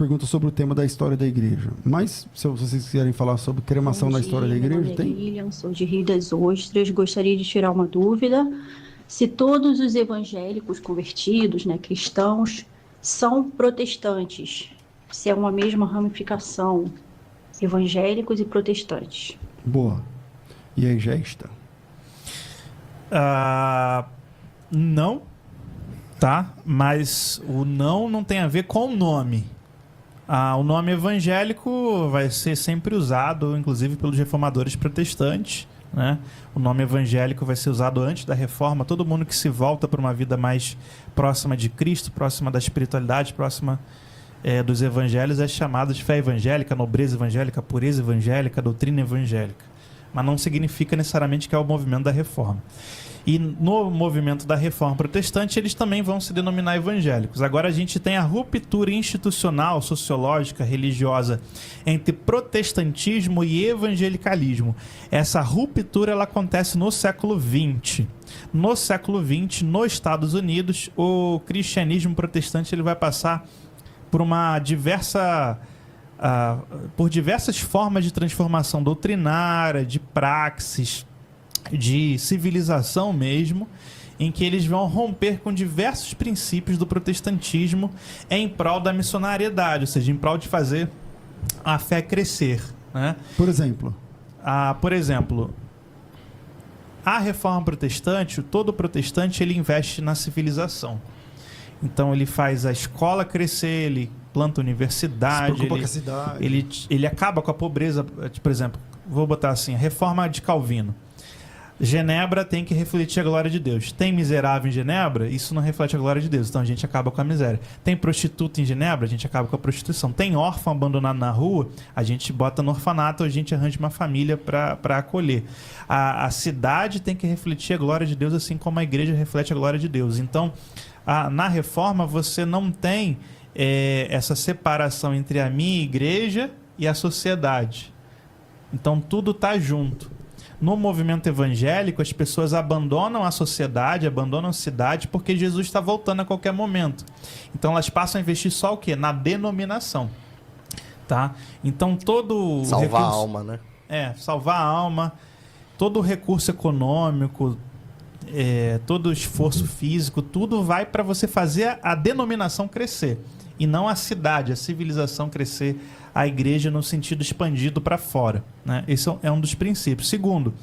pergunta sobre o tema da história da igreja. Mas, se vocês quiserem falar sobre cremação na história da igreja, meu nome é tem? Lilian, sou de Rio das Ostras. Gostaria de tirar uma dúvida. Se todos os evangélicos convertidos, né, cristãos, são protestantes, se é uma mesma ramificação, evangélicos e protestantes. Boa. E aí, Gesta? Não, tá? Mas o não tem a ver com o nome. O nome evangélico vai ser sempre usado, inclusive pelos reformadores protestantes, né? O nome evangélico vai ser usado antes da reforma. Todo mundo que se volta para uma vida mais próxima de Cristo, próxima da espiritualidade, próxima dos evangelhos, é chamado de fé evangélica, nobreza evangélica, pureza evangélica, doutrina evangélica. Mas não significa necessariamente que é o movimento da reforma. E no movimento da reforma protestante, eles também vão se denominar evangélicos. Agora a gente tem a ruptura institucional, sociológica, religiosa entre protestantismo e evangelicalismo. Essa ruptura ela acontece no século XX. No século XX, nos Estados Unidos, o cristianismo protestante ele vai passar por por diversas formas de transformação doutrinária, de praxis, de civilização mesmo, em que eles vão romper com diversos princípios do protestantismo em prol da missionariedade, ou seja, em prol de fazer a fé crescer, né? Por exemplo? A reforma protestante, todo protestante ele investe na civilização. Então ele faz a escola crescer, ele planta universidade, ele acaba com a pobreza. Por exemplo, vou botar assim, a reforma de Calvino. Genebra tem que refletir a glória de Deus. Tem miserável em Genebra? Isso não reflete a glória de Deus. Então a gente acaba com a miséria. Tem prostituta em Genebra? A gente acaba com a prostituição. Tem órfão abandonado na rua? A gente bota no orfanato, a gente arranja uma família para acolher. A cidade tem que refletir a glória de Deus, assim como a igreja reflete a glória de Deus. Então, na reforma, você não tem essa separação entre a minha igreja e a sociedade. Então, tudo está junto. No movimento evangélico, as pessoas abandonam a sociedade, abandonam a cidade, porque Jesus está voltando a qualquer momento. Então, elas passam a investir só o quê? Na denominação. Tá? Então, todo salvar a alma, né? Salvar a alma, todo o recurso econômico, todo o esforço físico, tudo vai para você fazer a denominação crescer. E não a cidade, a civilização crescer, a igreja no sentido expandido para fora, né? Esse é um dos princípios. Segundo,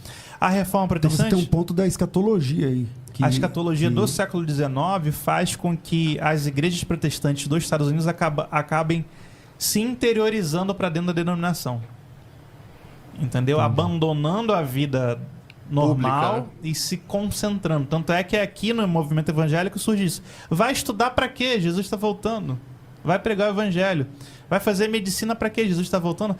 a reforma protestante... Então você tem um ponto da escatologia aí. A escatologia do século XIX faz com que as igrejas protestantes dos Estados Unidos acabem se interiorizando para dentro da denominação. Entendeu? Abandonando a vida normal pública, né? E se concentrando. Tanto é que aqui no movimento evangélico surge isso. Vai estudar para quê? Jesus está voltando. Vai pregar o evangelho. Vai fazer medicina para quê? Jesus está voltando.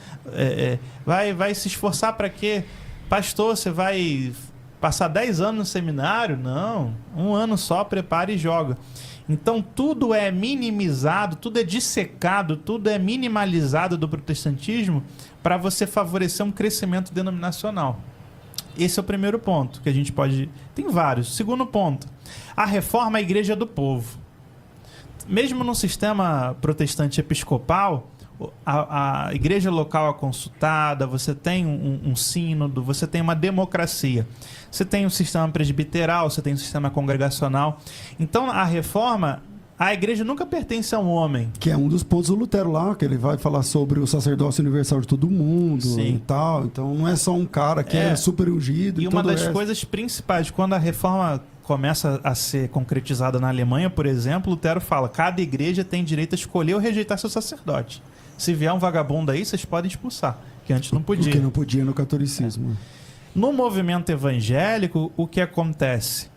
Vai se esforçar para quê? Pastor, você vai passar 10 anos no seminário? Não. 1 ano só, prepara e joga. Então tudo é minimizado, tudo é dissecado, tudo é minimalizado do protestantismo para você favorecer um crescimento denominacional. Esse é o primeiro ponto que a gente pode... Tem vários. Segundo ponto, a reforma é a igreja do povo. Mesmo no sistema protestante episcopal, a igreja local é consultada, você tem um sínodo, você tem uma democracia. Você tem um sistema presbiteral, você tem um sistema congregacional. Então, a reforma, a igreja nunca pertence a um homem. Que é um dos pontos do Lutero lá, que ele vai falar sobre o sacerdócio universal de todo mundo. Sim. E tal. Então, não é só um cara que é super ungido. E uma das coisas principais, quando a reforma começa a ser concretizada na Alemanha, por exemplo, Lutero fala, cada igreja tem direito a escolher ou rejeitar seu sacerdote. Se vier um vagabundo aí, vocês podem expulsar, que antes não podia. Porque não podia no catolicismo. No movimento evangélico, o que acontece?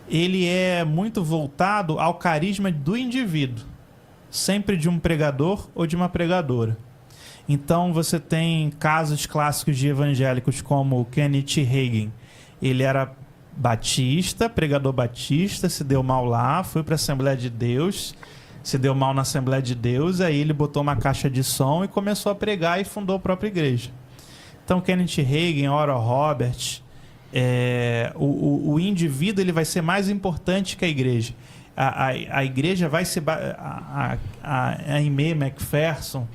Ele é muito voltado ao carisma do indivíduo, sempre de um pregador ou de uma pregadora. Então você tem casos clássicos de evangélicos como Kenneth Hagin. Ele era batista, pregador batista, se deu mal lá, foi para a Assembleia de Deus, se deu mal na Assembleia de Deus, aí ele botou uma caixa de som e começou a pregar e fundou a própria igreja. Então Kenneth Hagin, Oral Roberts, o indivíduo ele vai ser mais importante que a igreja. a igreja vai se... A Aimee McPherson,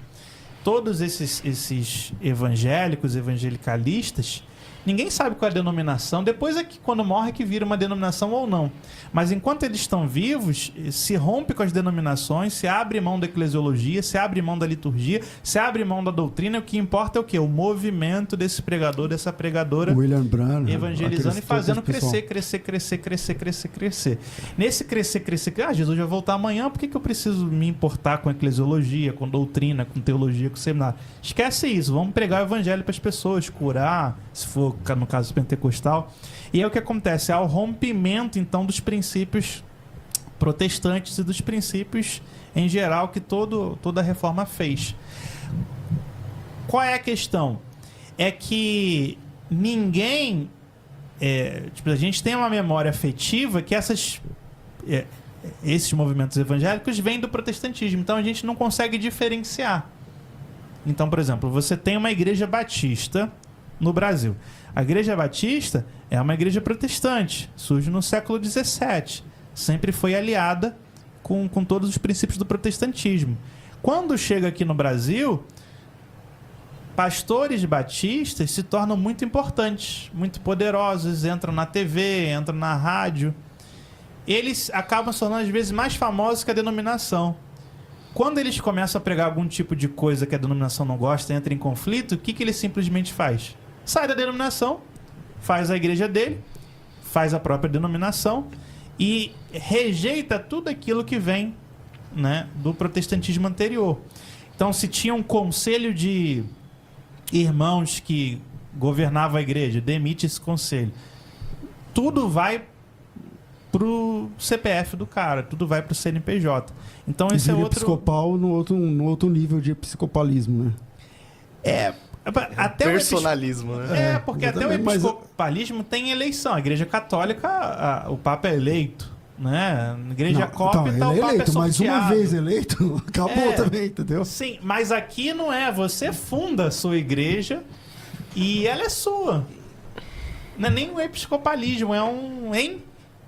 todos esses evangélicos, evangelicalistas, ninguém sabe qual é a denominação. Depois é que, quando morre, que vira uma denominação ou não. Mas enquanto eles estão vivos, se rompe com as denominações, se abre mão da eclesiologia, se abre mão da liturgia, se abre mão da doutrina. O que importa é o quê? O movimento desse pregador, dessa pregadora, William Branham, evangelizando e fazendo crescer. Nesse crescer, Jesus vai voltar amanhã, por que eu preciso me importar com eclesiologia, com doutrina, com teologia, com seminário? Esquece isso, vamos pregar o evangelho para as pessoas, curar, se for no caso pentecostal. E é o que acontece, há o rompimento então dos princípios protestantes e dos princípios em geral que toda a reforma fez. Qual é a questão? É que ninguém... a gente tem uma memória afetiva que esses movimentos evangélicos vêm do protestantismo, então a gente não consegue diferenciar. Então, por exemplo, você tem uma igreja batista no Brasil. A igreja batista é uma igreja protestante, surge no século XVII, sempre foi aliada com todos os princípios do protestantismo. Quando chega aqui no Brasil, pastores batistas se tornam muito importantes, muito poderosos, entram na TV, entram na rádio. Eles acabam se tornando às vezes mais famosos que a denominação. Quando eles começam a pregar algum tipo de coisa que a denominação não gosta, entra em conflito, o que ele simplesmente faz? Sai da denominação, faz a igreja dele, faz a própria denominação e rejeita tudo aquilo que vem, né, do protestantismo anterior. Então, se tinha um conselho de irmãos que governava a igreja, demite esse conselho. Tudo vai pro CPF do cara, tudo vai pro CNPJ. Então, esse é outro... episcopal no outro nível de episcopalismo, né? Até personalismo, né? Porque até o episcopalismo tem eleição. A igreja católica, o Papa é eleito, né? A igreja cópita, ele é o Papa eleito, é sorteado. Mas uma vez eleito, acabou também, entendeu? Sim, mas aqui não é. Você funda a sua igreja e ela é sua. Não é nem um episcopalismo, é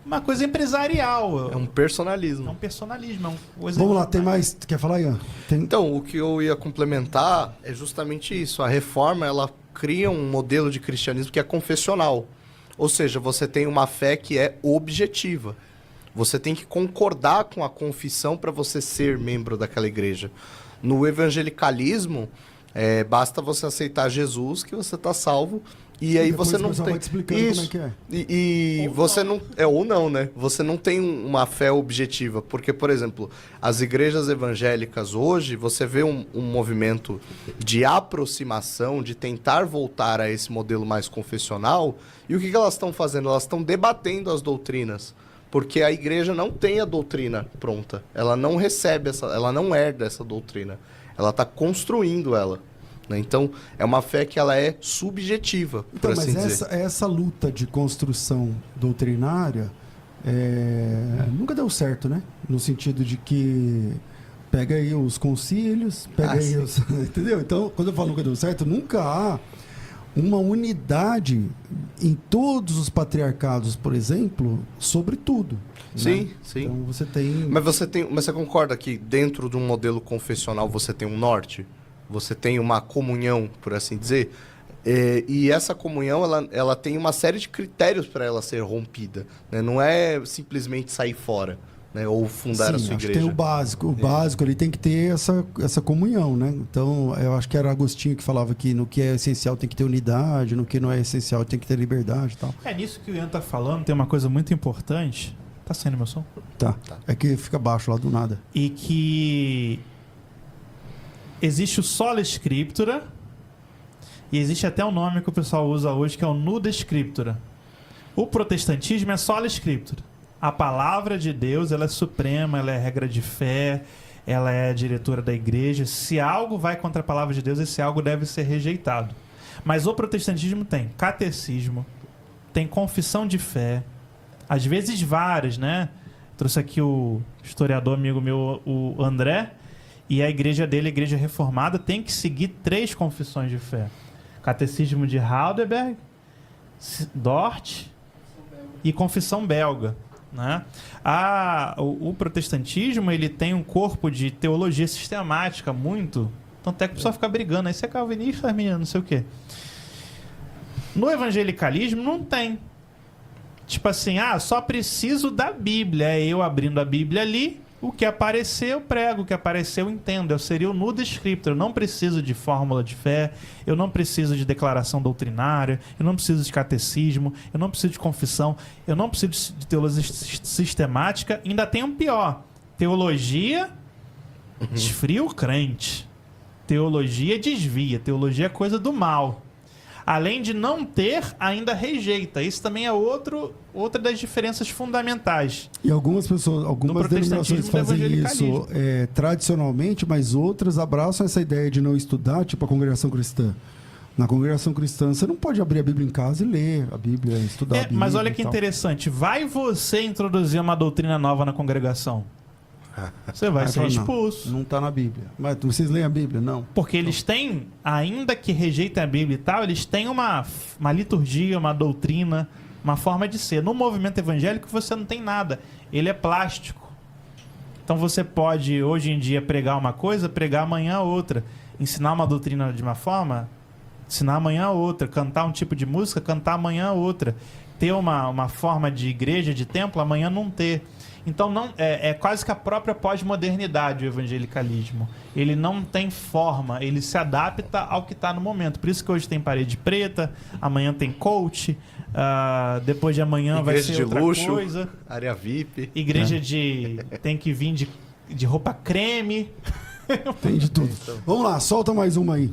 uma coisa empresarial. É um personalismo. É um personalismo. É uma coisa. Vamos lá, tem mais... Quer falar, Ian? Então, o que eu ia complementar é justamente isso. A reforma, ela cria um modelo de cristianismo que é confessional. Ou seja, você tem uma fé que é objetiva. Você tem que concordar com a confissão para você ser membro daquela igreja. No evangelicalismo, basta você aceitar Jesus que você está salvo. E aí você não tem... Isso. Como é que é. E você não... ou não, né? Você não tem uma fé objetiva. Porque, por exemplo, as igrejas evangélicas hoje, você vê um movimento de aproximação, de tentar voltar a esse modelo mais confessional. E o que elas estão fazendo? Elas estão debatendo as doutrinas. Porque a igreja não tem a doutrina pronta. Ela não recebe ela não herda essa doutrina. Ela está construindo ela. Então, é uma fé que ela é subjetiva, por assim dizer. Mas essa luta de construção doutrinária nunca deu certo, né? No sentido de que pega aí os concílios, pega aí os... Entendeu? Então, quando eu falo nunca deu certo, nunca há uma unidade em todos os patriarcados, por exemplo, sobre tudo. Sim, né? sim. Então, você tem... Mas você concorda que dentro de um modelo confessional você tem um norte? Você tem uma comunhão, por assim dizer, e essa comunhão ela tem uma série de critérios para ela ser rompida, né? Não é simplesmente sair fora, né? Ou fundar a sua igreja. Tem o básico. O básico ali tem que ter essa comunhão, né? Então, eu acho que era Agostinho que falava que no que é essencial tem que ter unidade, no que não é essencial tem que ter liberdade e tal. Nisso que o Ian tá falando, tem uma coisa muito importante. Tá saindo meu som? Tá. É que fica baixo lá do nada. E que... existe o sola scriptura e existe até um nome que o pessoal usa hoje que é o nuda scriptura. O protestantismo é sola scriptura. A palavra de Deus, ela é suprema, ela é regra de fé, ela é diretora da igreja. Se algo vai contra a palavra de Deus, esse algo deve ser rejeitado. Mas o protestantismo tem catecismo, tem confissão de fé, às vezes várias, né? Trouxe aqui o historiador amigo meu, o André. E a igreja dele, a igreja reformada, tem que seguir 3 confissões de fé. Catecismo de Heidelberg, Dort e confissão belga. né? O protestantismo, ele tem um corpo de teologia sistemática muito... Tanto é que o pessoal fica brigando. Aí você é calvinista, menino, não sei o quê. No evangelicalismo não tem. Tipo assim, só preciso da Bíblia. É eu abrindo a Bíblia ali, o que aparecer eu prego, o que aparecer eu entendo. Eu seria o nudo scriptura. Eu não preciso de fórmula de fé, eu não preciso de declaração doutrinária, eu não preciso de catecismo, eu não preciso de confissão, eu não preciso de teologia sistemática. Ainda tem um pior. Teologia esfria o crente. Teologia desvia. Teologia é coisa do mal. Além de não ter, ainda rejeita. Isso também é outra das diferenças fundamentais. E algumas pessoas, algumas denominações fazem isso tradicionalmente, mas outras abraçam essa ideia de não estudar, tipo a congregação cristã. Na congregação cristã, você não pode abrir a Bíblia em casa e ler a Bíblia, estudar a Bíblia. Mas olha que interessante. Vai você introduzir uma doutrina nova na congregação? Você vai ser expulso. Não está na Bíblia. Mas vocês leem a Bíblia? Não. Porque eles têm, ainda que rejeitem a Bíblia e tal, eles têm uma liturgia, uma doutrina, uma forma de ser. No movimento evangélico você não tem nada. Ele é plástico. Então você pode, hoje em dia, pregar uma coisa, pregar amanhã outra. Ensinar uma doutrina de uma forma, ensinar amanhã outra. Cantar um tipo de música, cantar amanhã outra. Ter uma forma de igreja, de templo, amanhã não ter. Então é quase que a própria pós-modernidade o evangelicalismo. Ele não tem forma, ele se adapta ao que está no momento. Por isso que hoje tem parede preta, amanhã tem coach, depois de amanhã igreja vai ser de outra luxo, coisa. Área VIP. Igreja tem que vir de roupa creme. Tem de tudo. Vamos lá, solta mais uma aí.